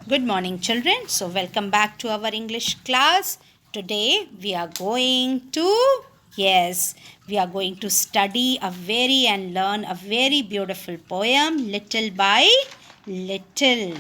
Good morning, children. So, welcome back to our English class. Today, we are going to, yes, we are going to study and learn a very beautiful poem, Little by Little.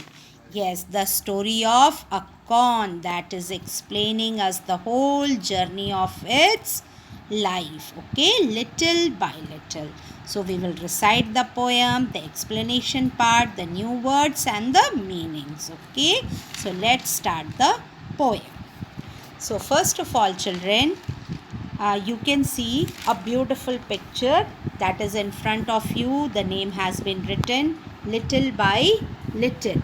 Yes, the story of a corn that is explaining us the whole journey of its life. Okay, little by little. So we will recite the poem, the explanation part, the new words, and the meanings. Okay, so let's start the poem. So, first of all, children, you can see a beautiful picture that is in front of you. The name has been written Little by Little.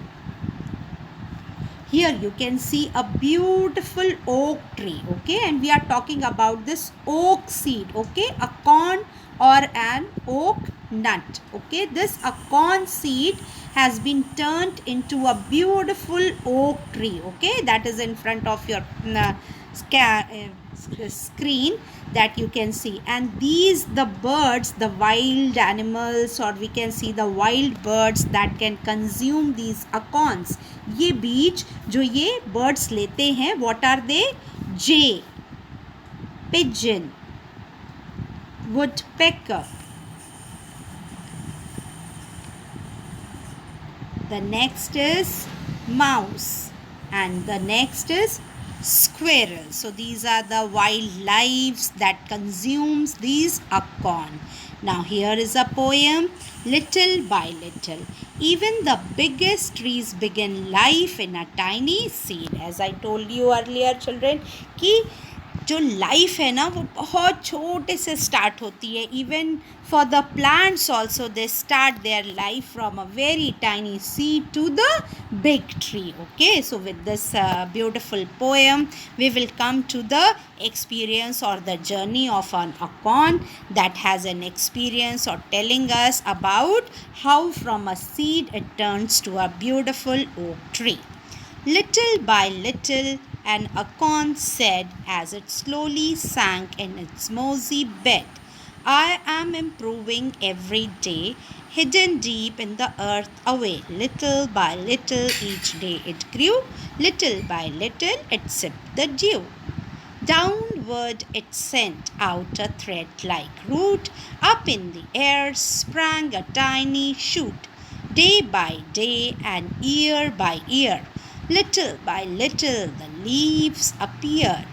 Here you can see a beautiful oak tree, okay, and we are talking about this oak seed, okay, a corn or an oak nut, okay. This acorn seed has been turned into a beautiful oak tree, okay, that is in front of your screen that you can see. And these the birds, the wild animals, or we can see the wild birds that can consume these acorns, ये बीज जो ये birds लेते हैं, what are they? Jay, pigeon, woodpecker, the next is mouse, and the next is squirrel. So these are the wildlife that consumes these acorn. Now here is a poem, Little by Little. Even the biggest trees begin life in a tiny seed. As I told you earlier, children, कि जो life है ना वो बहुत छोटे से start होती है. Even for the plants also they start their life from a very tiny seed to the big tree. Okay, so with this beautiful poem we will come to the experience or the journey of an acorn that has an experience or telling us about how from a seed it turns to a beautiful oak tree. Little by little, an acorn said as it slowly sank in its mossy bed, I am improving every day, hidden deep in the earth away. Little by little, each day it grew. Little by little, it sipped the dew. Downward it sent out a thread like root. Up in the air sprang a tiny shoot. Day by day and year by year, little by little the leaves appear,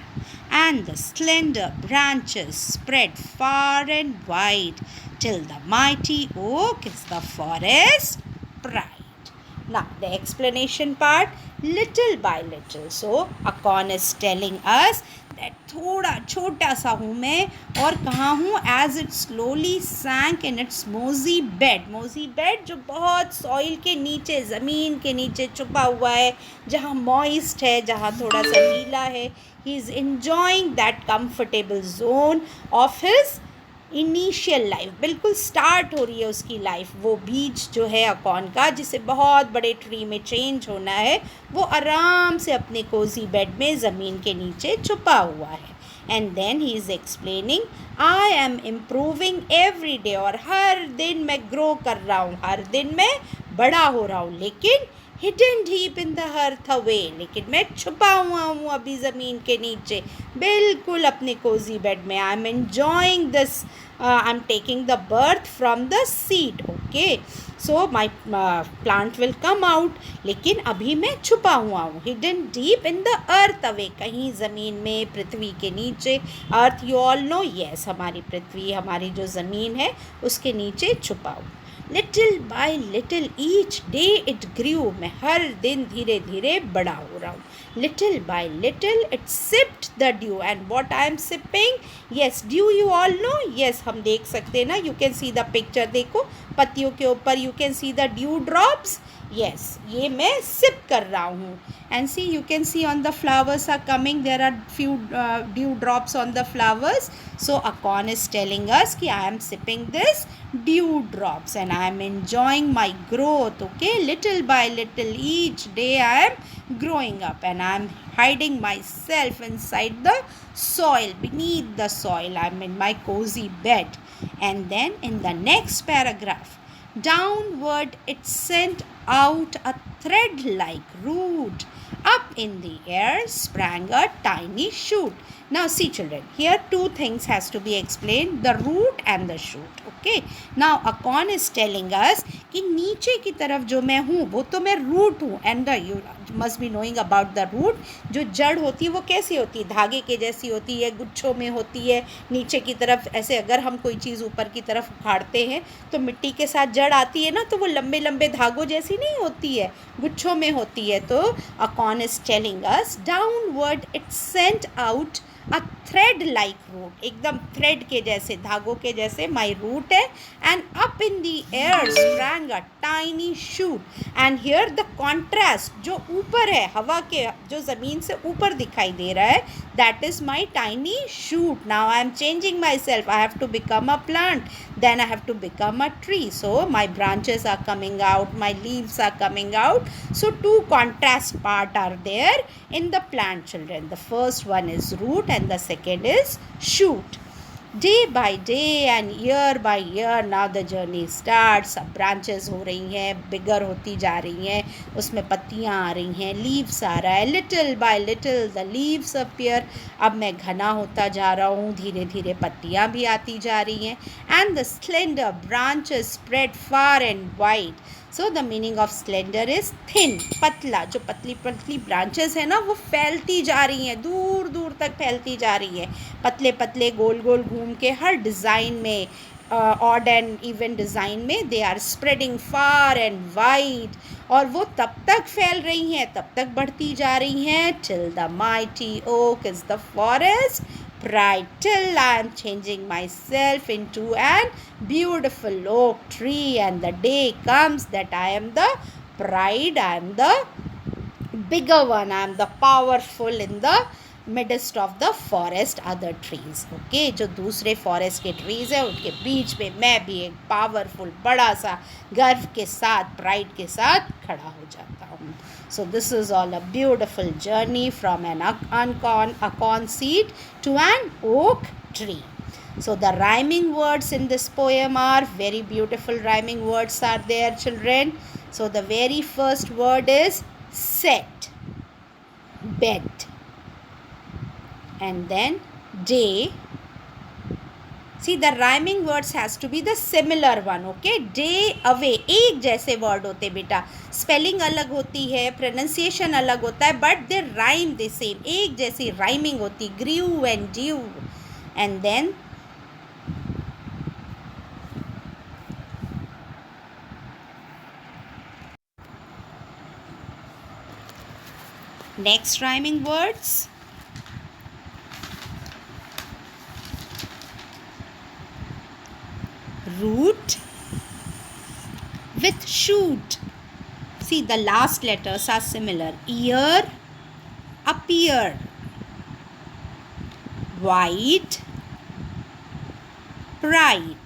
and the slender branches spread far and wide, till the mighty oak is the forest pride. Now, the explanation part, little by little. So, acorn is telling us that थोड़ा छोटा सा हूँ मैं और कहाँ हूँ. As it slowly sank in its mossy bed. Mossy bed जो बहुत सॉइल के नीचे, ज़मीन के नीचे छुपा हुआ है, जहाँ मॉइस्ट है, जहाँ थोड़ा सा गीला है. He is enjoying that comfortable zone of his initial life. बिल्कुल स्टार्ट हो रही है उसकी लाइफ. वो बीज जो है अकॉन का, जिसे बहुत बड़े ट्री में चेंज होना है, वो आराम से अपने कोजी बेड में ज़मीन के नीचे छुपा हुआ है. And then he is explaining, I am improving every day, और हर दिन मैं ग्रो कर रहा हूँ, हर दिन मैं बड़ा हो रहा हूँ, लेकिन hidden deep in the earth away, लेकिन मैं छुपा हुआ हूँ अभी ज़मीन के नीचे, बिल्कुल अपने कोजी बेड में. I am enjoying this, I am taking the birth from the seed. Okay, so my plant will come out, लेकिन अभी मैं छुपा हुआ हूँ. Hidden deep in the earth away, कहीं ज़मीन में, पृथ्वी के नीचे. Earth you all know, yes, हमारी पृथ्वी, हमारी जो ज़मीन है उसके नीचे छुपा हूँ. Little bye little each day it grew, मैं हर दिन धीरे धीरे बड़ा हो रहा हूँ. Little bye little it sipped the due, and what I am sipping, yes, due you all know, yes, हम देख सकते हैं ना. You can see the picture, देखो पत्तियों के ऊपर you can see the due drops. yes, ये मैं सिप कर रहा हूँ. and see, you can see on the flowers are coming, there are few dew drops on the flowers. So acorn is telling us कि I am sipping this dew drops and I am enjoying my growth. Okay, little by little each day I am growing up and I am hiding myself inside the soil, beneath the soil. I am in my cozy bed. And then in the next paragraph, downward it sent out a thread-like root. Up in the air sprang a tiny shoot. Now see children, here two things has to be explained, the root and the shoot. Okay. Now Akon is telling us कि नीचे की तरफ जो मैं हूँ वो तो मैं रूट हूँ, and you must be knowing about the root. जो जड़ होती है वो कैसी होती है, धागे के जैसी होती है, गुच्छों में होती है, नीचे की तरफ ऐसे अगर हम कोई चीज़ ऊपर की तरफ उखाड़ते हैं तो मिट्टी के साथ जड़ आती है ना, तो वो लंबे लंबे धागों जैसी नहीं होती है, गुच्छों में होती है. तो Akon is telling us downward it sent out a thread like root, एकदम थ्रेड के जैसे, धागों के जैसे my root है. And up in the air sprang a tiny shoot. And here the contrast, जो ऊपर है, हवा के जो ज़मीन से ऊपर दिखाई दे रहा है, that is my tiny shoot. Now I am changing myself. I have to become a plant, then I have to become a tree. So my branches are coming out, my leaves are coming out. So two contrast part are there in the plant children. The first one is root and the second is shoot. Day by day and year by year now the journey starts. अब branches हो रही हैं, bigger होती जा रही हैं, उसमें पत्तियाँ आ रही हैं, leaves आ रहा है, little by little the leaves appear. अब मैं घना होता जा रहा हूँ, धीरे धीरे पत्तियाँ भी आती जा रही हैं. And the slender branches spread far and wide. So the meaning of slender is thin, पतला. जो पतली पतली branches है ना वो फैलती जा रही हैं, दूर दूर तक फैलती जा रही है, पतले पतले गोल गोल घूम के हर डिज़ाइन में, ऑड एंड इवन डिज़ाइन में they are spreading far and wide. और वो तब तक फैल रही हैं, तब तक बढ़ती जा रही हैं, till the mighty oak is the forest pride, till I am changing myself into an beautiful oak tree, and the day comes that I am the pride, I am the bigger one, I am the powerful in the midst of the forest other trees. Okay, जो दूसरे forest के trees है उनके बीच में मैं भी एक powerful बड़ा सा गर्व के साथ, प्राइड के साथ खड़ा हो जाता हूँ. So this is all a beautiful journey from an acorn seed to an oak tree. So the rhyming words in this poem are very beautiful. Rhyming words are there children. So the very first word is set, bed, and then day. See, the rhyming words has to be the similar one. Okay, day, away, एक जैसे word होते बेटा, spelling अलग होती है, pronunciation अलग होता है, but they rhyme the same, एक जैसी rhyming होती, grew and dew. And then next rhyming words, root with shoot. See, the last letters are similar. Ear, appear, white, bright.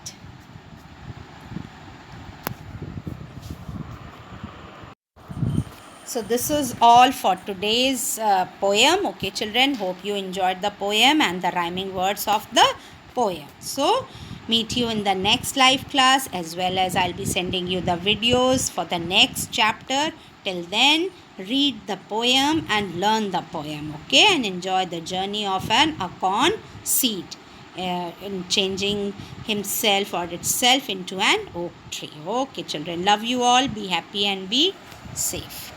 So this is all for today's poem. Okay children, hope you enjoyed the poem and the rhyming words of the poem. So meet you in the next live class, as well as I'll be sending you the videos for the next chapter. Till then, read the poem and learn the poem, okay, and enjoy the journey of an acorn seed in changing himself or itself into an oak tree. Okay children, love you all, be happy and be safe.